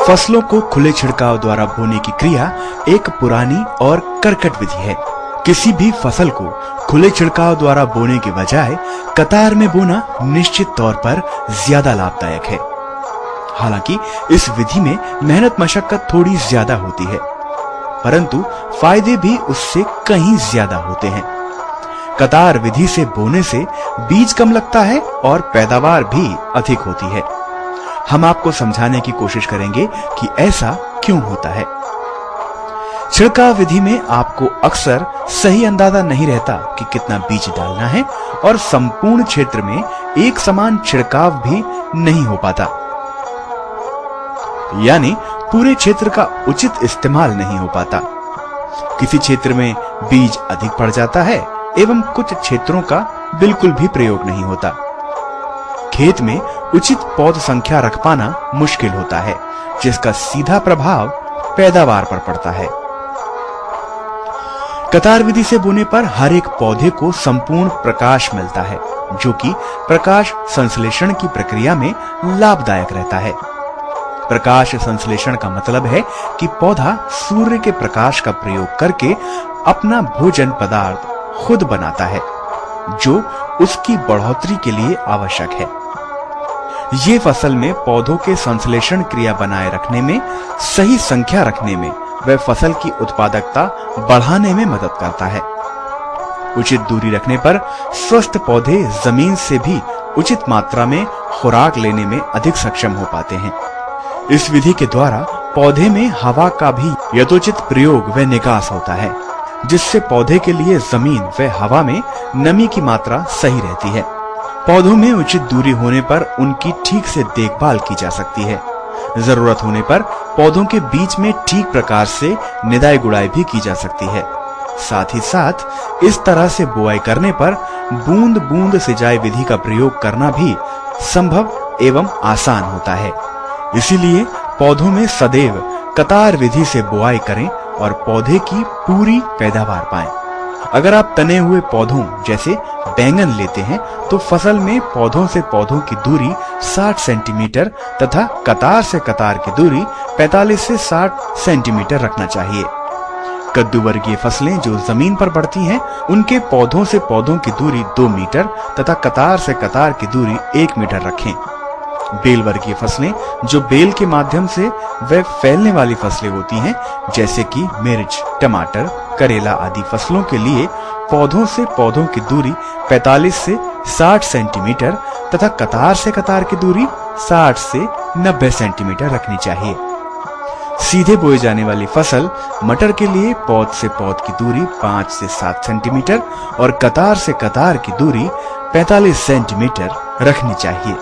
फसलों को खुले छिड़काव द्वारा बोने की क्रिया एक पुरानी और कर्कट विधि है। किसी भी फसल को खुले छिड़काव द्वारा बोने के बजाय कतार में बोना निश्चित तौर पर ज्यादा लाभदायक है। हालांकि इस विधि में मेहनत मशक्कत थोड़ी ज्यादा होती है, परंतु फायदे भी उससे कहीं ज्यादा होते हैं। कतार विधि से बोने से बीज कम लगता है और पैदावार भी अधिक होती है। हम आपको समझाने की कोशिश करेंगे कि ऐसा क्यों होता है। छिड़काव विधि में आपको अक्सर सही अंदाजा नहीं रहता कि कितना बीज डालना है और संपूर्ण क्षेत्र में एक समान छिड़काव भी नहीं हो पाता, यानी पूरे क्षेत्र का उचित इस्तेमाल नहीं हो पाता। किसी क्षेत्र में बीज अधिक पड़ जाता है एवं कुछ क्षेत्रों का बिल्कुल भी प्रयोग नहीं होता। खेत में उचित पौध संख्या रख पाना मुश्किल होता है, जिसका सीधा प्रभाव पैदावार पर पड़ता है। कतार विधि से बोने पर हर एक पौधे को संपूर्ण प्रकाश मिलता है, जो कि प्रकाश संश्लेषण की प्रक्रिया में लाभदायक रहता है। प्रकाश संश्लेषण का मतलब है कि पौधा सूर्य के प्रकाश का प्रयोग करके अपना भोजन पदार्थ खुद बनाता है, जो उसकी बढ़ोतरी के लिए आवश्यक है। ये फसल में पौधों के संश्लेषण क्रिया बनाए रखने में, सही संख्या रखने में व फसल की उत्पादकता बढ़ाने में मदद करता है। उचित दूरी रखने पर स्वस्थ पौधे जमीन से भी उचित मात्रा में खुराक लेने में अधिक सक्षम हो पाते हैं। इस विधि के द्वारा पौधे में हवा का भी यथोचित प्रयोग व निकास होता है, जिससे पौधे के लिए जमीन व हवा में नमी की मात्रा सही रहती है। पौधों में उचित दूरी होने पर उनकी ठीक से देखभाल की जा सकती है। जरूरत होने पर पौधों के बीच में ठीक प्रकार से निदाई गुड़ाई भी की जा सकती है। साथ ही साथ इस तरह से बुआई करने पर बूंद बूंद सिंचाई विधि का प्रयोग करना भी संभव एवं आसान होता है। इसीलिए पौधों में सदैव कतार विधि से बुआई करें और पौधे की पूरी पैदावार पाएं। अगर आप तने हुए पौधों जैसे बैंगन लेते हैं तो फसल में पौधों से पौधों की दूरी 60 सेंटीमीटर तथा कतार से कतार की दूरी 45 से 60 सेंटीमीटर रखना चाहिए। कद्दू वर्गीय फसलें जो जमीन पर बढ़ती हैं, उनके पौधों से पौधों की दूरी 2 मीटर तथा कतार से कतार की दूरी 1 मीटर रखें। बेल वर्गीय फसलें जो बेल के माध्यम से वे फैलने वाली फसलें होती हैं, जैसे कि मिर्च, टमाटर, करेला आदि फसलों के लिए पौधों से पौधों की दूरी 45 से 60 सेंटीमीटर तथा कतार से कतार की दूरी 60 से 90 सेंटीमीटर रखनी चाहिए। सीधे बोई जाने वाली फसल मटर के लिए पौध से पौध की दूरी 5 से 7 सेंटीमीटर और कतार से कतार की दूरी 45 सेंटीमीटर रखनी चाहिए।